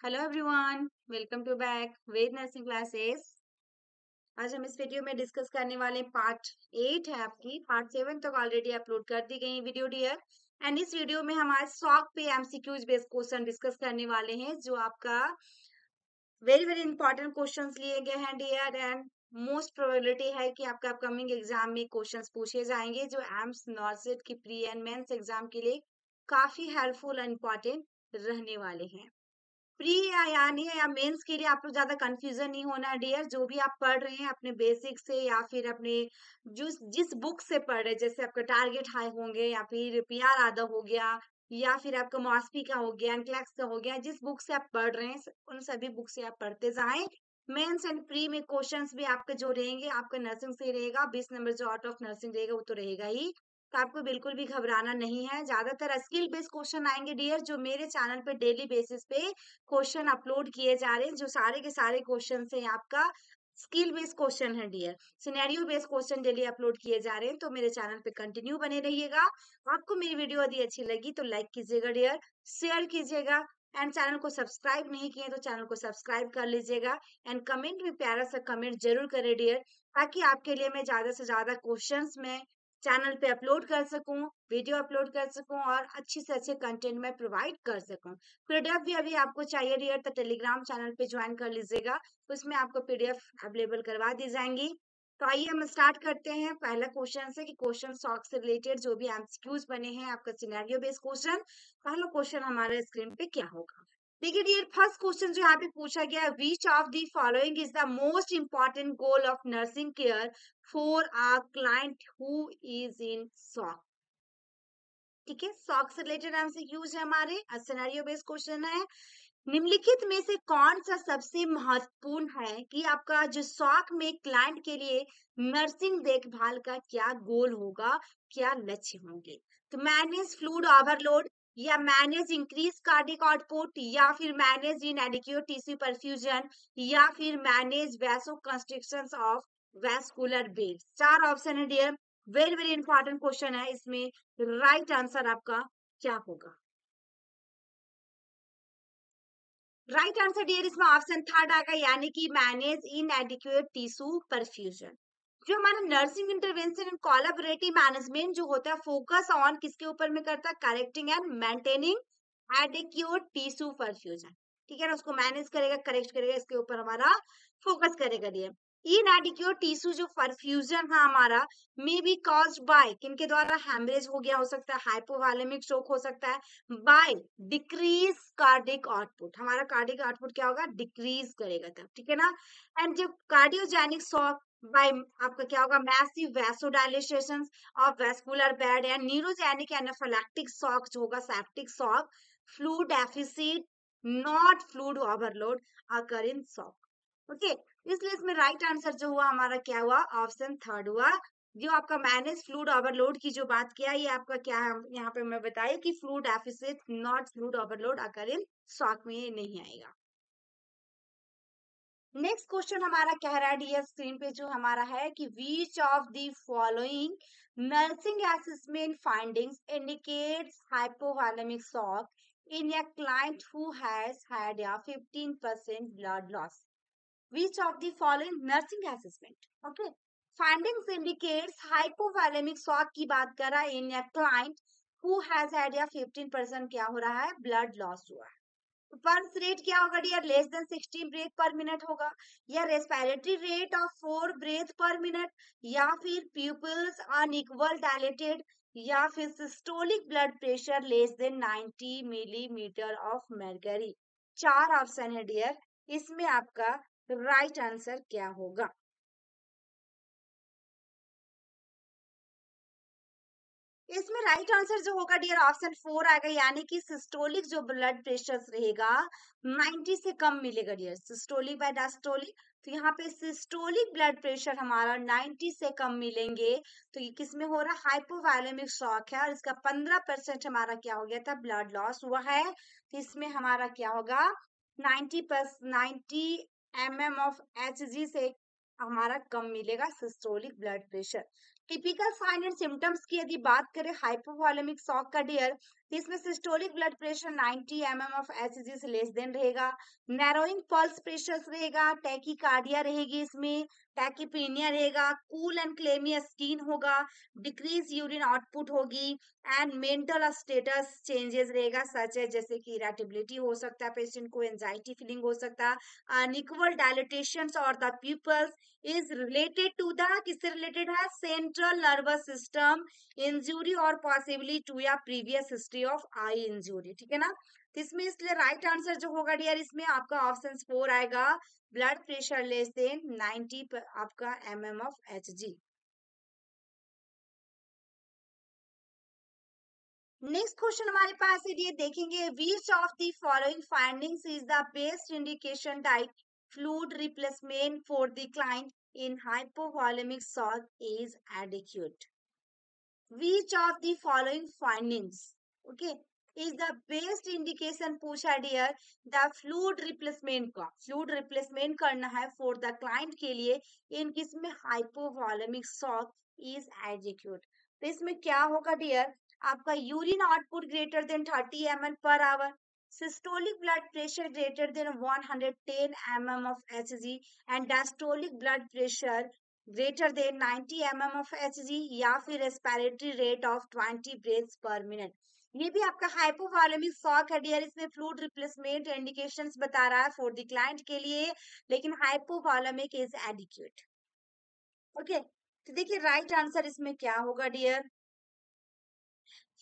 Hello everyone, welcome to back Ved nursing classes. आज हम इस वीडियो में डिस्कस करने वाले पार्ट 8 है। आपकी पार्ट 7 तक ऑलरेडी अपलोड कर दी गई वीडियो डियर। एंड इस वीडियो में हम आज सॉक पे एमसीक्यूज बेस्ड क्वेश्चन डिस्कस करने वाले हैं, जो आपका वेरी वेरी इंपॉर्टेंट क्वेश्चंस लिए गए हैं डियर। एंड मोस्ट प्रोबेबिलिटी है कि आपका अपकमिंग एग्जाम में क्वेश्चंस पूछे जाएंगे, जो एम्स नॉर्सेट की प्री एंड मेंस एग्जाम के लिए काफी हेल्पफुल और इम्पॉर्टेंट रहने वाले हैं। प्री यानी या मेंस के लिए आपको ज्यादा कंफ्यूजन नहीं होना डियर। जो भी आप पढ़ रहे हैं अपने बेसिक से या फिर अपने जिस बुक से पढ़ रहे हैं, जैसे आपका टारगेट हाई होंगे या फिर पीआर आधा हो गया या फिर आपका मॉस्पी का हो गया, एनक्लैक्स का हो गया, जिस बुक से आप पढ़ रहे हैं उन सभी बुक से आप पढ़ते जाएं। मेंस एंड प्री में क्वेश्चंस भी आपके जो रहेंगे, आपका नर्सिंग से रहेगा, 20 नंबर जो आउट ऑफ नर्सिंग रहेगा वो तो रहेगा ही। तो आपको बिल्कुल भी घबराना नहीं है। ज्यादातर स्किल बेस्ड क्वेश्चन आएंगे डियर, जो मेरे चैनल पे डेली बेसिस पे क्वेश्चन अपलोड किए जा रहे हैं, जो सारे के सारे क्वेश्चन है आपका स्किल बेस्ड क्वेश्चन है dear. Scenario based question daily upload किए जा रहे हैं, तो मेरे चैनल पे कंटिन्यू बने रहिएगा। आपको मेरी वीडियो यदि अच्छी लगी तो लाइक कीजिएगा डियर, शेयर कीजिएगा, एंड चैनल को सब्सक्राइब नहीं किए तो चैनल को सब्सक्राइब कर लीजिएगा। एंड कमेंट में प्यारा सा कमेंट जरूर करें डियर, ताकि आपके लिए मैं ज्यादा से ज्यादा क्वेश्चंस में चैनल पे अपलोड कर सकूं, वीडियो अपलोड कर सकूं और अच्छे से अच्छे कंटेंट में प्रोवाइड कर सकूं। पीडीएफ भी अभी आपको चाहिए डियर तो टेलीग्राम चैनल पे ज्वाइन कर लीजिएगा, उसमें आपको पीडीएफ अवेलेबल करवा दी जाएंगी। तो आइए हम स्टार्ट करते हैं। पहला क्वेश्चन से कि क्वेश्चन सॉक से रिलेटेड जो भी एमसीक्यूज बने हैं, आपका सिनेरियो बेस्ड क्वेश्चन। पहला क्वेश्चन हमारे स्क्रीन पे क्या होगा, देखिए डियर। फर्स्ट क्वेश्चन जो यहाँ पे पूछा गया, which of the following is the most important goal of nursing care for a client who is in shock. ठीक है, सॉक से रिलेटेड एमसीक्यूज है हमारे, सिनेरियो बेस्ड क्वेश्चन है। निम्नलिखित में से कौन सा सबसे महत्वपूर्ण है कि आपका जो सॉक में क्लाइंट के लिए नर्सिंग देखभाल का क्या गोल होगा, क्या लक्ष्य होंगे। तो मैनेज फ्लूइड ओवरलोड, या मैनेज इंक्रीज कार्डिक आउटपुट, या फिर मैनेज इनएडिक्वेट टिश्यू परफ्यूजन, या फिर manage vasoconstrictions of vascular bed. चार ऑप्शन है dear, very very important question है। इसमें राइट आंसर आपका क्या होगा? राइट आंसर डियर इसमें ऑप्शन थर्ड आएगा, यानी कि मैनेज इनएडिक्वेट टिश्यू परफ्यूजन। जो हमारा nursing intervention and collaborative management जो होता है, फोकस ऑन किसके ऊपर में करता है? Correcting and maintaining adequate tissue perfusion. ठीक है ना, उसको मैनेज करेगा, करेक्ट करेगा, इसके ऊपर हमारा फोकस करेगा डियर। इनएडिक्वेट टिश्यू जो परफ्यूजन है हमारा, मे बी कॉज्ड बाय, किनके द्वारा? हैमरेज हो गया हो सकता है, हाइपोवॉलेमिक शोक हो सकता है, बाय डिक्रीज कार्डिक आउटपुट। हमारा कार्डिक आउटपुट क्या होगा? डिक्रीज करेगा तब, ठीक है ना। एंड जब कार्डियोजेनिक शॉक बाय आपका क्या होगा? Massive vasodilation of vascular bed. And neurogenic anaphylactic shock जो होगा, septic shock, fluid deficit not fluid overload occur in shock. Okay, इसलिए इसमें राइट आंसर जो हुआ हमारा क्या हुआ? ऑप्शन थर्ड हुआ। जो आपका मैनेज फ्लूइड ओवरलोड की जो बात किया, ये आपका क्या है यहाँ पे मैं बताई कि fluid deficit not fluid overload occur in shock में ये नहीं आएगा। नेक्स्ट क्वेश्चन हमारा कह रहा है डियर, स्क्रीन पे जो हमारा है कि which of the following nursing assessment findings indicates hypovolemic shock in a client who has had a 15% blood loss. Which of the following nursing assessment, okay, findings indicates hypovolemic shock की बात कर रहा है in a client who has had a 15% क्या हो रहा है? Blood loss हुआ है। पल्स रेट क्या होगा dear? Less than 60 breath per minute होगा, या respiratory rate of 4 breath per minute, या फिर प्यूपिल्स अनइक्वल डायलेटेड, या फिर systolic blood pressure less than 90 millimetre of mercury. चार ऑप्शन है डियर, इसमें आपका राइट आंसर क्या होगा? इसमें राइट आंसर जो होगा डियर ऑप्शन फोर आएगा, यानी कि सिस्टोलिक जो ब्लड प्रेशर रहेगा 90 से कम मिलेगा डियर, सिस्टोलिक बाय डायस्टोलिक। तो यहाँ पे सिस्टोलिक ब्लड प्रेशर हमारा 90 से कम मिलेंगे, तो ये किस में हो रहा है? हाइपोवॉलेमिक शॉक है, और इसका 15% हमारा क्या हो गया था? ब्लड लॉस हुआ है। तो इसमें हमारा क्या होगा? 90 mm ऑफ Hg से हमारा कम मिलेगा systolic blood pressure. Typical sign and symptoms की यदि बात करें हाइपोवॉलेमिक शॉक का डियर, इसमें systolic blood pressure 90 mm of Hg से लेस देन रहेगा, नैरोइंग पल्स प्रेशर रहेगा, टैकीकार्डिया रहेगी, इसमें टैकीपीनिया रहेगा, कूल एंड क्लेमी स्किन होगा, डिक्रीज यूरिन आउटपुट होगी एंड मेंटल स्टेटस चेंजेस रहेगा, सच है जैसे कि इरिटेबिलिटी हो सकता है, पेशेंट को एंजाइटी फीलिंग हो सकता है, अनइक्वल डायलिटेशंस और the pupils is related to the, किससे रिलेटेड है, सेंट्रल नर्वस सिस्टम इंजरी और पॉसिबली टू या previous history of eye injury, ठीक है ना। तो इसमें इसलिए राइट आंसर जो होगा डियर इसमें आपका ऑप्शन 4 आएगा, ब्लड प्रेशर लेस देन 90 आपका mm of Hg. Next question हमारे पास है, ये देखेंगे, which of the following findings is the best indication that fluid replacement for the client in hypovolaemic shock is adequate. Which of the following findings, okay, is the best indication पूछा dear the fluid replacement का, fluid replacement करना है for the client के लिए इन किसमें, hypovolemic shock is adequate. तो इसमें क्या होगा डियर, आपका urine output greater than 30 ml पर our, systolic blood pressure greater than 110 mm of Hg and diastolic blood pressure greater than 90 mm of Hg या फिर रेस्पिरेटरी रेट ऑफ 20 ब्रेथ्स पर minute. ये भी आपका हाइपोवॉलेमिक शॉक है dear, इसमें fluid replacement indications बता रहा है फॉर द क्लाइंट के लिए, लेकिन हाइपोवॉलेमिक इज एडिक्वेट। ओके, तो देखिए राइट आंसर इसमें क्या होगा डियर,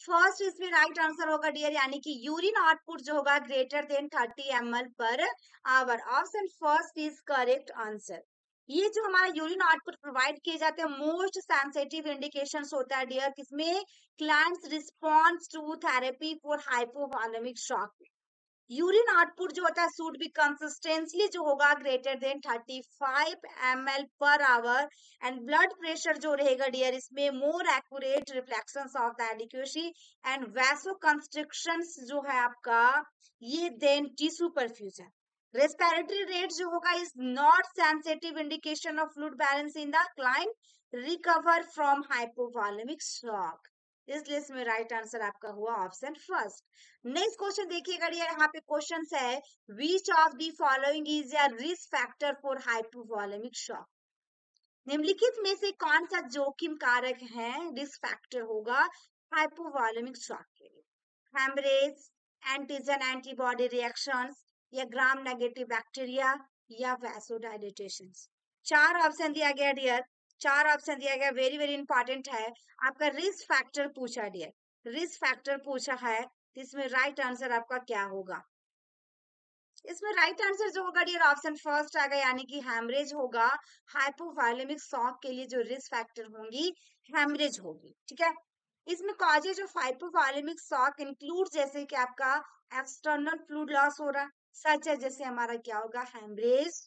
फर्स्ट इसमें राइट आंसर होगा डियर, यानी कि यूरिन आउटपुट जो होगा ग्रेटर देन 30 ml पर our, option first is correct answer. ये जो हमारा यूरिन आउटपुट प्रोवाइड किए जाते हैं मोस्ट सेंसिटिव इंडिकेशंस होता है डियर, किसमें, client's response to therapy for hypovolaemic shock. Urine output जो होता है शुड बी कंसिस्टेंटली जो होगा ग्रेटर देन 35 ml पर आवर एंड ब्लड प्रेशर जो रहेगा डियर इसमें more accurate reflections of the adequacy and vasoconstrictions जो है आपका, ये then tissue perfusion. Respiratory rate जो होगा is not sensitive indication of fluid balance in the client recover from hypovolaemic shock, इसलिए इसमें राइट आंसर आपका हुआ ऑप्शन फर्स्ट। नेक्स्ट क्वेश्चन देखिएगा, यहाँ पे क्वेश्चन है, which of the following is a risk factor for hypovolaemic shock. निम्नलिखित में से कौन सा जोखिम कारक है, रिस्क फैक्टर होगा हाइपोवॉलेमिक शॉक के लिए, हेमरेज, एंटीजन एंटीबॉडी रिएक्शंस या ग्राम नेगेटिव बैक्टीरिया या वैसोडाइलेटेशन। चार ऑप्शन दिया गया डियर, चार ऑप्शन दिया गया, वेरी वेरी इंपॉर्टेंट है। आपका रिस्क फैक्टर पूछा डियर, रिस्क फैक्टर पूछा है, तो इसमें राइट आंसर आपका क्या होगा, इसमें राइट आंसर जो होगा डियर ऑप्शन फर्स्ट आएगा, यानी कि हैमरेज होगा। हाइपोवॉलेमिक शॉक के लिए जो रिस्क फैक्टर होंगी हैमरेज होगी, ठीक है। इसमें causes of hypovolaemic shock include जैसे कि आपका एक्सटर्नल फ्लूइड लॉस हो रहा, सच है जैसे हमारा क्या होगा, haemorrhage,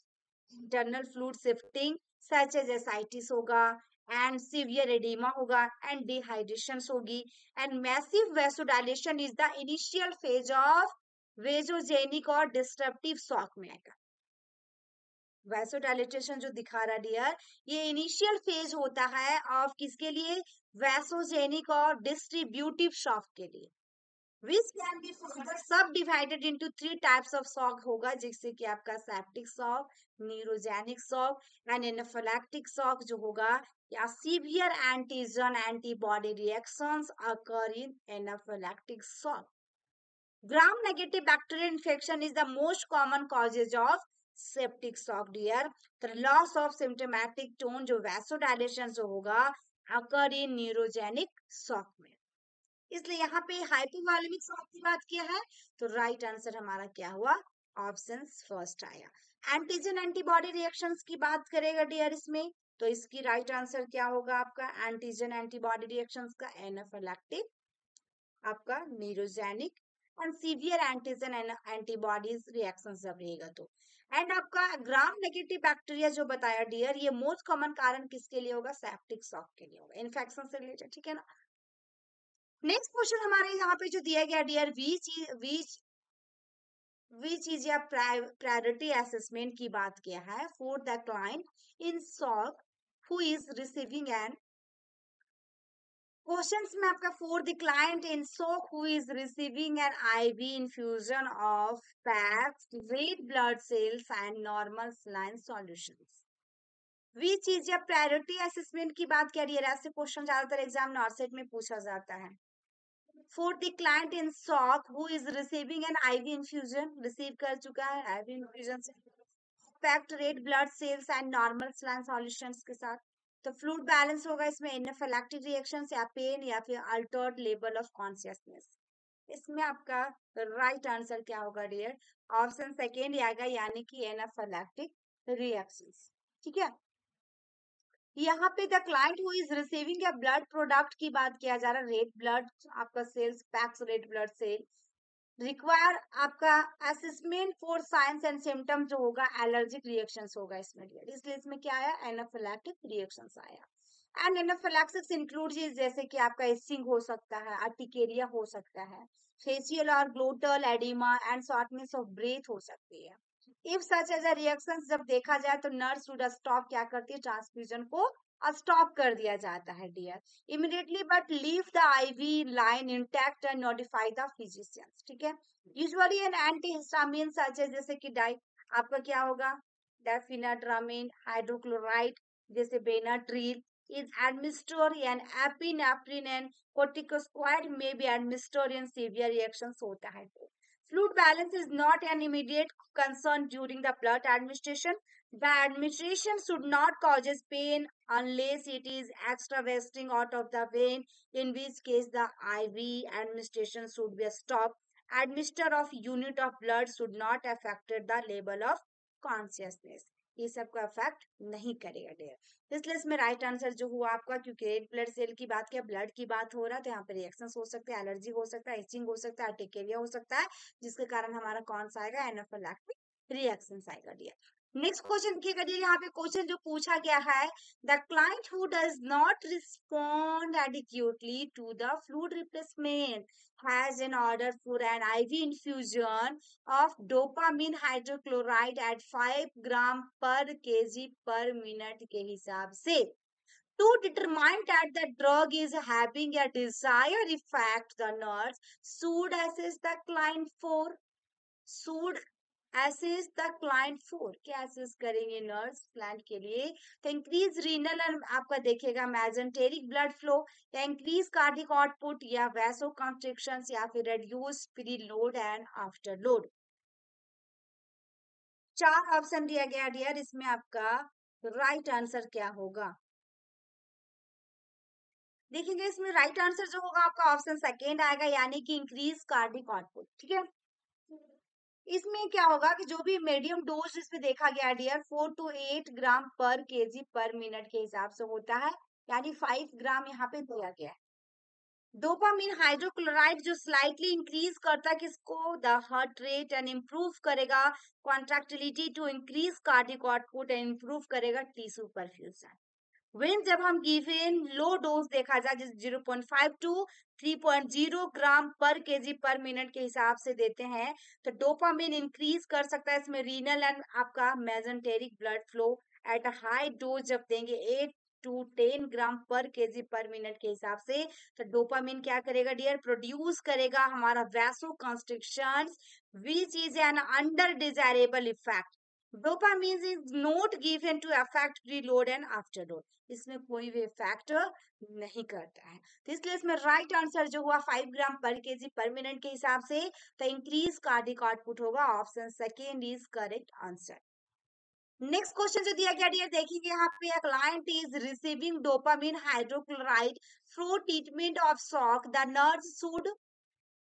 internal fluid shifting such as ascites होगा एंड सीवियर एडिमा होगा एंड डिहाइड्रेशन होगी and massive vasodilation is the initial phase of vasogenic और डिस्ट्रप्टिव शॉक में आएगा। वैसोडाइलेटेशन जो दिखा रहा डियर, ये इनिशियल फेज होता है ऑफ किसके लिए, वैसोजेनिक और डिस्ट्रीब्यूटिव शॉक के लिए। which can be further subdivided into three types of shock होगा, जैसे कि आपका septic shock, neurogenic shock and anaphylactic shock जो होगा, या severe antigen antibody reactions occur in anaphylactic shock. Gram negative bacterial infection is the most common causes of septic shock dear. The loss of symptomatic tone जो vasodilation जो होगा अकर इन neurogenic shock में, इसलिए यहाँ पे हाइपोवॉलेमिक शॉक की बात किया है, तो राइट आंसर हमारा क्या हुआ, ऑप्शन फर्स्ट आया। एंटीजन एंटीबॉडी रिएक्शंस की बात करेगा डियर इसमें, तो इसकी राइट आंसर क्या होगा आपका, एंटीजन एंटीबॉडी रिएक्शंस का एनाफिलैक्टिक, आपका neurogenic and severe antigen antibodies reaction जब रहेगा तो, एंड आपका ग्राम नेगेटिव बैक्टीरिया जो बताया डियर, ये मोस्ट कॉमन कारण किसके लिए होगा, सेप्टिक शॉक के लिए होगा, इन्फेक्शन से रिलेटेड, ठीक है ना। नेक्स्ट क्वेश्चन हमारे यहाँ पे जो दिया गया डियर, विच इज या प्रायोरिटी असेसमेंट की बात किया है for the client in shock who is receiving N questions में आपका for the client in soak who is receiving an IV infusion of packed red blood cells and normal saline solutions, which is या priority assessment की बात करिए, ऐसे question ज्यादातर exam नॉर्सेट में पूछा जाता है। For the client in shock who is receiving an IV infusion, receive कर चुका है आईवी इन्फ्यूजन से packed red blood cells and normal saline solutions के साथ, तो फ्लूइड बैलेंस होगा इसमें एनाफिलैक्टिक रिएक्शंस या पेन या फिर अल्टर्ड लेवल ऑफ कॉन्शियसनेस। इसमें आपका राइट आंसर क्या होगा डियर, ऑप्शन सेकेंड आएगा, यानी कि एनाफिलैक्टिक रिएक्शंस। ठीक है, यहाँ पे the client who is receiving या ब्लड प्रोडक्ट की बात किया जा रहा है, रेड ब्लड आपका cells packs red blood cell require आपका assessment for signs and symptoms जो होगा एलर्जिक रिएक्शंस होगा इसमें डियर, इसलिए इसमें क्या आया एनाफिलैक्टिक रिएक्शंस आया। एंड एनाफिलैक्सिस इंक्लूड जैसे कि आपका इचिंग हो सकता है, अर्टिकेरिया हो सकता है, फेशियल और glottal oedema and shortness of breath हो सकती है। If such as a reaction जब देखा जाए तो नर्स वुड स्टॉप क्या करती है, ट्रांसफ्यूजन को स्टॉप कर दिया जाता है dear immediately, but leave the IV line intact and notify the physicians. ठीक है, usually an antihistamine such as जैसे कि डाई आपका क्या होगा डेफिनाड्रामिन हाइड्रोक्लोराइड जैसे Benadryl is administered and epinephrine and corticosteroid may be administered in severe reactions होता है। Fluid balance is not an immediate concern during the blood administration. The administration should not cause pain unless it is extravasing out of the vein, in which case the IV administration should be stopped. Administer of unit of blood should not affect the level of consciousness. ये सबका effect नहीं करेगा dear, इसलिए इसमें right answer जो हुआ आपका, क्योंकि रेड ब्लड सेल की बात किया, ब्लड की बात हो रहा है, तो यहाँ पे रिएक्शन हो सकते हैं, एलर्जी हो सकता है, इचिंग हो सकता है, अर्टिकेरिया हो सकता है, जिसके कारण हमारा कौन सा आएगा एनाफिलैक्टिक रिएक्शन आएगा डियर। नेक्स्ट क्वेश्चन देखिएगा डियर, यहाँ पे क्वेश्चन जो पूछा गया है, the client who does not respond adequately to the fluid replacement has an order for an IV infusion of dopamine hydrochloride at 5 ग्राम पर kg per minute के हिसाब से, to determine that the drug is having a desired effect, the nurse should assess the client for should assess the client for क्या assess करेंगे nurse client के लिए, तो increase renal आपका देखेगा मेजेंटेरिक ब्लड फ्लो या इंक्रीज कार्डिक आउटपुट या vaso कंस्ट्रिक्शंस या फिर reduce pre load and after load. चार ऑप्शन दिया गया डियर, इसमें आपका राइट आंसर क्या होगा, देखेंगे इसमें राइट आंसर जो होगा आपका ऑप्शन सेकेंड आएगा, यानी कि इंक्रीज कार्डिक आउटपुट। ठीक है, इसमें क्या होगा कि जो भी मीडियम डोज इसमें देखा गया डियर 4 to 8 ग्राम पर केजी पर मिनट के हिसाब से होता है, यानी 5 ग्राम यहाँ पे दिया गया है। डोपामिन हाइड्रोक्लोराइड जो स्लाइटली इंक्रीज करता है किसको, the heart rate and improve करेगा contractility to increase cardiac output and improve करेगा टिश्यू परफ्यूजन। वेन जब हम गिवन लो डोज देखा जाए जैसे 0.5 टू 3.0 ग्राम पर केजी पर मिनट के हिसाब से देते हैं, तो डोपामिन इंक्रीज कर सकता है इसमें रीनल एंड आपका mesenteric blood flow. At a high dose जब देंगे 8 टू 10 ग्राम पर केजी पर मिनट के हिसाब से, तो डोपामिन क्या करेगा डियर, प्रोड्यूस करेगा हमारा vasoconstrictions which is an under desirable effect. Dopamine is not given to affect preload and afterload, इसमें कोई भी फैक्टर नहीं करता है, तो इसलिए इसमें राइट आंसर जो हुआ 5 ग्राम पर केजी पर मिनट के हिसाब से, तो इंक्रीज कार्डिक आउटपुट होगा, option second is correct answer. Next question जो दिया गया डियर देखिए, यहाँ पे a client is receiving dopamine hydrochloride through treatment of shock, the nurse should,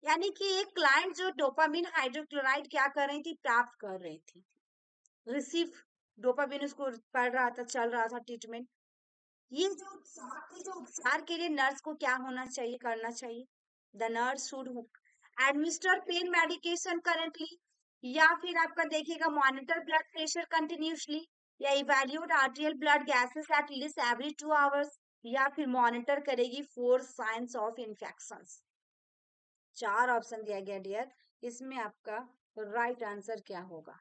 यानी कि एक क्लाइंट जो डोपामिन हाइड्रोक्लोराइड क्या कर रही थी, प्राप्त कर रही थी, रिसीव डोपामिन उसको पढ़ रहा था, चल रहा था ट्रीटमेंट, ये जो उपचार के लिए नर्स को क्या होना चाहिए, करना चाहिए, the nurse should administer pain medication currently, या फिर आपका देखिएगा मॉनिटर ब्लड प्रेशर कंटिन्यूसली, या evaluate arterial blood gases at least every 2 hours, या फिर मॉनिटर करेगी फॉर साइंस ऑफ इन्फेक्शंस। चार ऑप्शन दिया गया डियर, इसमें आपका राइट आंसर क्या होगा,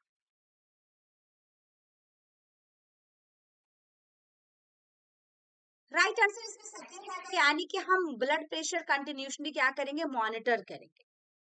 राइट आंसर इसमें सेकंड है, यानी कि हम ब्लड प्रेशर कंटिन्यूसली क्या करेंगे, मॉनिटर करेंगे।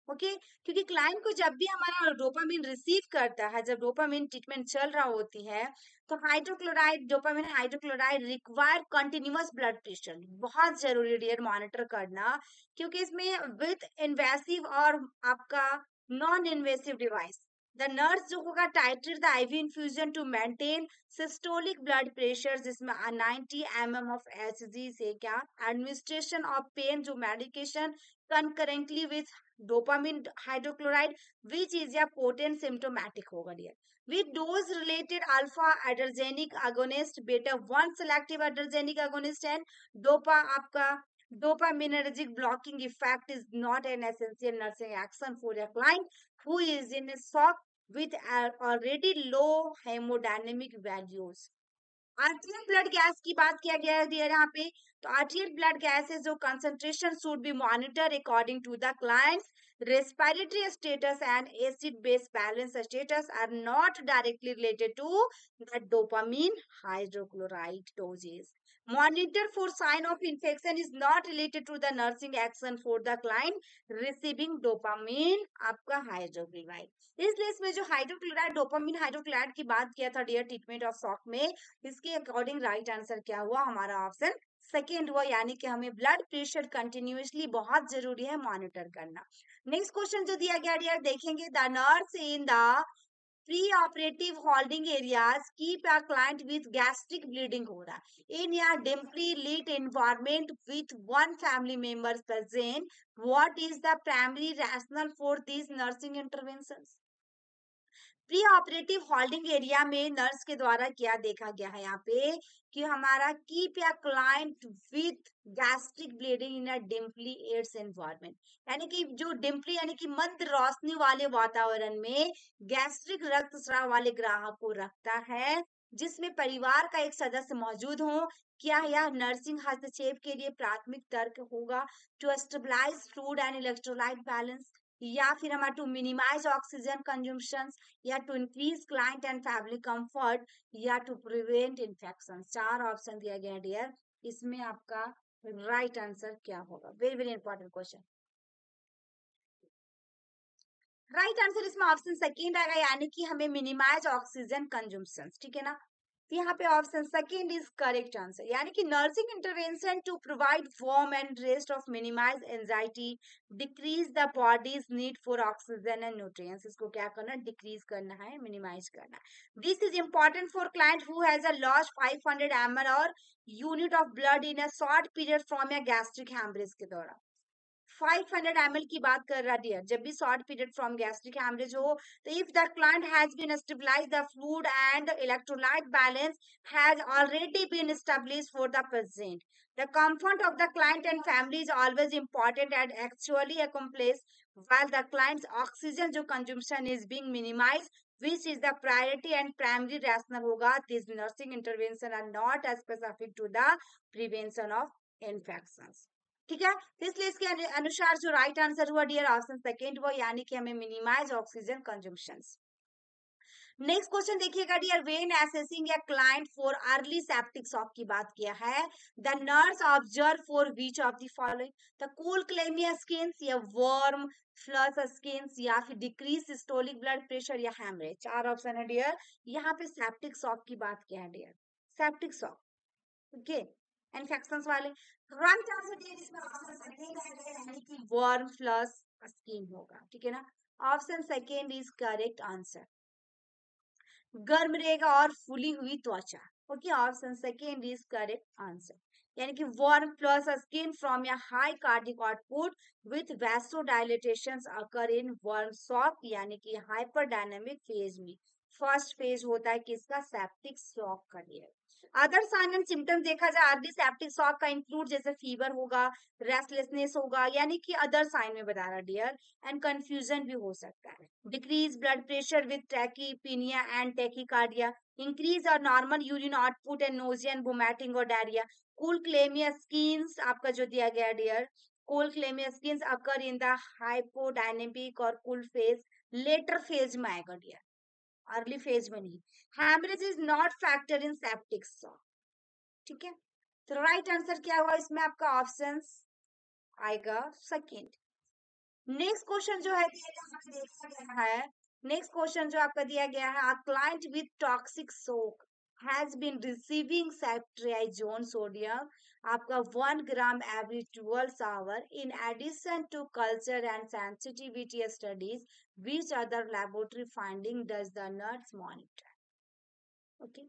ओके क्योंकि क्लाइंट को जब भी हमारा डोपामिन रिसीव करता है, जब डोपामिन ट्रीटमेंट चल रहा होती है, तो hydrochloride dopamine hydrochloride require continuous blood pressure, बहुत जरूरी डियर मॉनिटर करना, क्योंकि इसमें विथ इन्वेसिव और आपका non invasive device the nurse जो होगा titrate the IV infusion to maintain systolic blood pressure, जिसमें 90 mm ऑफ एचजी से क्या एडमिनिस्ट्रेशन ऑफ पेन जो medication concurrently with dopamine hydrochloride, which is a potent symptomatic होगा dear, with dose related alpha adrenergic agonist, beta 1 selective adrenergic agonist and dopa आपका dopaminergic blocking effect is not an essential nursing action for a client who is in a shock with already low hemodynamic values। Arterial blood gas की बात किया गया है dear यहाँ पे, तो arterial blood gases जो concentration should be monitor according to the client's respiratory status and acid base balance status are not directly related to the dopamine hydrochloride doses. Monitor for sign of infection is not related to the nursing action for the client receiving dopamine आपका hydrochloride. इसलिए इसमें जो hydrochloride dopamine hydrochloride की बात किया था dear treatment of shock में, इसके अकॉर्डिंग राइट आंसर क्या हुआ, हमारा ऑप्शन सेकेंड हुआ, यानी कि हमें ब्लड प्रेशर कंटिन्यूअसली बहुत जरूरी है मॉनिटर करना। नेक्स्ट क्वेश्चन जो दिया गया डियर देखेंगे, the nurse in the preoperative holding areas keep a client with gastric bleeding हो रहा है in a dimly lit environment with one family member present, what is the primary rationale for this nursing interventions. Preoperative holding area में nurse के द्वारा क्या देखा गया है यहाँ पे कि हमारा keep a client with gastric bleeding in a dimly aids environment, यानी कि जो डिम्पली यानी कि मंद रोशनी वाले वातावरण में गैस्ट्रिक रक्तस्राव वाले ग्राहक को रखता है, जिसमें परिवार का एक सदस्य मौजूद हो। क्या यह नर्सिंग हस्तक्षेप के लिए प्राथमिक तर्क होगा to stabilise food and electrolyte balance, या फिर हमारा टू मिनिमाइज ऑक्सीजन कंजम्पशन, या to increase client and family comfort, या टू प्रिवेंट इन्फेक्शन। चार ऑप्शन दिया गया डियर, इसमें आपका राइट आंसर क्या होगा, very very important question. Right answer इसमें ऑप्शन सेकेंड आएगा, यानी कि हमें मिनिमाइज ऑक्सीजन कंजम्पशन, ठीक है ना, तो यहाँ पे option second is correct answer, यानी कि nursing intervention to provide warm and rest of minimise anxiety, decrease the body's need for oxygen and nutrients, इसको क्या करना, डिक्रीज करना है, मिनिमाइज करना है। This is important for client who has a loss 500 ml और unit of blood in a short period from a gastric haemorrhage के दौरान। 500 ml की बात कर रहा डियर, जब भी short period from gastric haemorrhage हो, तो if the client has been stabilise the food and electrolyte balance has already been established for the present, the comfort of the client and family is always important and actually accomplished while the client's oxygen जो consumption is being minimized, which is the priority and primary rationale होगा, these nursing intervention are not as specific to the prevention of infections। ठीक है, तो इसलिए इसके अनुसार जो right answer हुआ डियर ऑप्शन सेकेंड हुआ, यानी कि हमें minimise oxygen consumption. Next question देखिएगा dear, when assessing a client for early septic shock की बात किया है, the nurse observe for which of the following, the cool clammy skins या वर्म फ्लश स्किन्स या फिर डिक्रीज सिस्टोलिक ब्लड प्रेशर या haemorrhage. चार ऑप्शन है डियर, यहाँ पे सेप्टिक शॉक की बात किया है dear, septic shock, okay, infections वाले। राइट आंसर डियर इसमें ऑप्शन सेकंड है, यानी कि वर्म फ्लश स्किन होगा, ठीक है ना, option second is correct answer. गर्म रहेगा और फूली हुई त्वचा, okay, option second is correct answer, यानी कि warm flushed skin from a high cardiac output with vasodilatations occur in warm shock, यानी कि हाइपरडायनामिक फेज में फर्स्ट फेज होता है किसका, सेप्टिक शॉक का dear. Other sign and symptoms देखा जाए अर्ली सेप्टिक शॉक का इंक्लूड जैसे फीवर होगा, रेस्टलेसनेस होगा, यानी कि अदर साइन में बता रहा डियर, एंड कंफ्यूजन भी हो सकता है, decrease blood pressure with tachypnoea and tachycardia, increase और normal urine output and nausea and vomiting और डायरिया। कूल क्लेमिया स्किन्स आपका जो दिया गया dear, cool clammy skins occur in the hypodynamic और कूल फेज, लेटर फेज में आएगा dear, early phase में नहीं। Haemorrhage is not factor in septic shock, ठीक है, तो राइट आंसर क्या हुआ इसमें आपका ऑप्शन आएगा सेकेंड। नेक्स्ट क्वेश्चन जो है देखा गया है, नेक्स्ट क्वेश्चन जो आपका दिया गया है, a client with toxic soak has been receiving ceftriaxone sodium आपका 1 gram every 12 hour in addition to culture and sensitivity studies, which other laboratory finding does the nurse monitor? Okay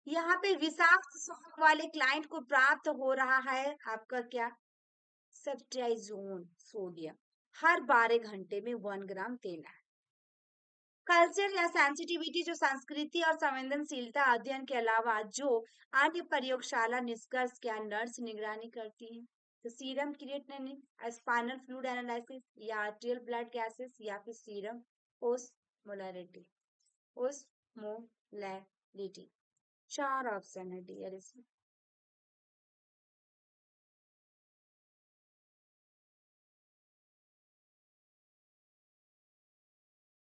यहाँ पे विषाक्त सोक वाले क्लाइंट को प्राप्त हो रहा है आपका क्या, सेफ्ट्राइजोन सोडियम हर 12 घंटे में 1 ग्राम देना है। कल्चर या सेंसिटिविटी जो संस्कृति और संवेदनशीलता अध्ययन के अलावा जो अन्य प्रयोगशाला निष्कर्ष क्या नर्स निगरानी करती है, तो serum creatinine, spinal fluid analysis या आर्terial ब्लड गैसेस या फिर सीरम ओस्मोलैरिटी, ओस्मोलैरिटी। 4 ऑप्शन है डियर इसमें।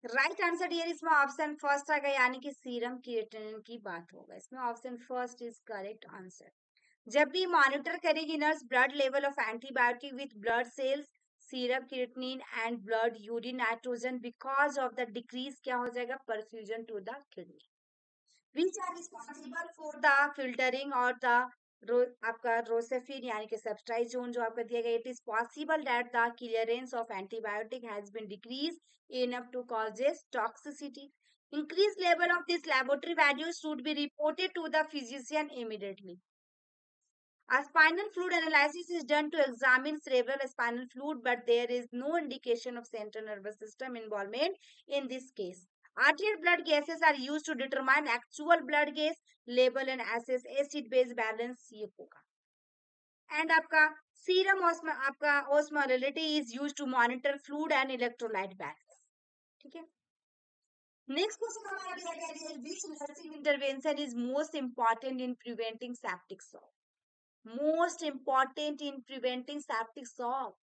राइट आंसर डियर इसमें ऑप्शन फर्स्ट आएगा, यानी कि सीरम क्रिएटिनिन की बात होगा इसमें। Option first is correct answer. जब भी मॉनिटर करेगी nurse blood level of antibiotic with blood cells, serum creatinine and blood urine nitrogen because of the decrease क्या हो जाएगा, perfusion to the kidney. which are responsible for the filtering और the आपका रोसेफिन यानी कि सब्सट्राइजोन जो आपका दिया गया, it is possible that the clearance of antibiotic has been decreased enough to causes toxicity. Increased level of this laboratory values should be reported to the physician immediately. A spinal fluid analysis is done to examine cerebral spinal fluid, but there is no indication of central nervous system involvement in this case. Arterial blood gases are used to determine actual blood gas level and assess acid base balance ये होगा। And आपका serum आपका osmolality is used to monitor fluid and electrolyte balance। ठीक है। Next question हमारा दिया गया है, which nursing intervention is most important in preventing septic shock? Most important in preventing septic shock,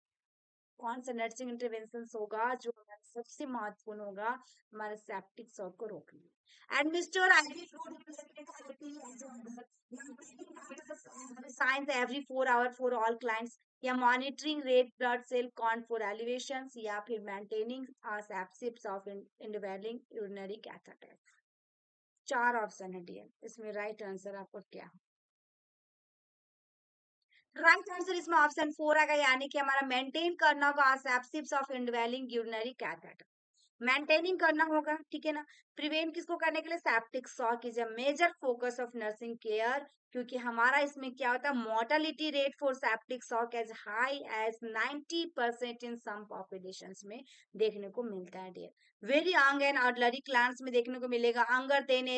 कौन सा नर्सिंग इंटरवेंशन होगा जो हमारा सबसे महत्वपूर्ण होगा हमारे सेप्टिक शॉक को रोकने में। Administer IV fluid replacement therapy science every 4 hour for all clients, या monitoring red blood cell count for elevations, या फिर maintaining sepsis of indwelling urinary catheter. 4 option है डियर इसमें, राइट आंसर आपको क्या है? राइट आंसर इसमें ऑप्शन 4 आएगा, यानी कि हमारा मेंटेन करना होगा sepsis of indwelling urinary catheter, maintaining करना होगा। ठीक है ना। प्रिवेंट किसको करने के लिए, septic shock is a major focus of nursing care, क्योंकि हमारा इसमें क्या होता है, mortality rate for septic shock as high as 90% in some populations में देखने को मिलता है डियर। वेरी यंग एंड अर्लरी क्लांट्स में देखने को मिलेगा, अंगर देन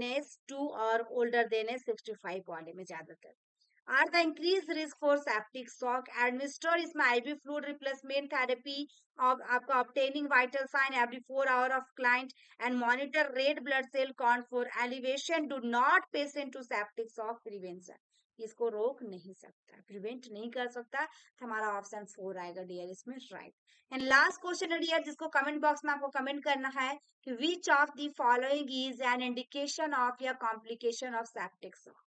एज 2 और ओल्डर देन एज 65 वाले में ज्यादातर। are the increased risk for septic shock. Administer इसमें IV fluid replacement therapy of आपका obtaining vital sign every 4 hour of client and monitor red blood cell count for elevation. Do not patient to septic shock prevention. इसको रोक नहीं सकता, prevent नहीं कर सकता, तो हमारा ऑप्शन 4 आएगा डियर इसमें राइट। एंड लास्ट क्वेश्चन है डियर जिसको कमेंट बॉक्स में आपको कमेंट करना है कि which of the following is an indication of a complication of septic shock.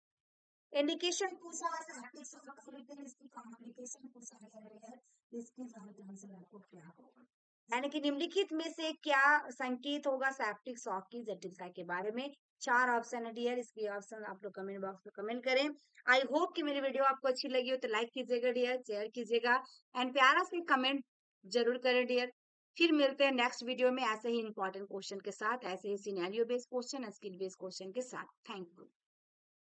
Indication पूछा है सेप्टिक शॉक का, लेकिन इसकी कॉम्प्लिकेशन पूछा गया है, इसकी राइट आंसर आपको क्या होगा, यानी कि निम्नलिखित में से क्या संकेत होगा सेप्टिक शॉक की जटिलता के बारे में। 4 ऑप्शन है डियर, इसकी ऑप्शन आप लोग कमेंट बॉक्स में कमेंट करें। आई होप कि मेरी वीडियो आपको अच्छी लगी हो तो लाइक कीजिएगा डियर, शेयर कीजिएगा एंड प्यारा से कमेंट जरूर करें डियर। फिर मिलते हैं नेक्स्ट वीडियो में ऐसे ही इंपॉर्टेंट क्वेश्चन के साथ, ऐसे ही scenario based question, skill based question के साथ। Thank you.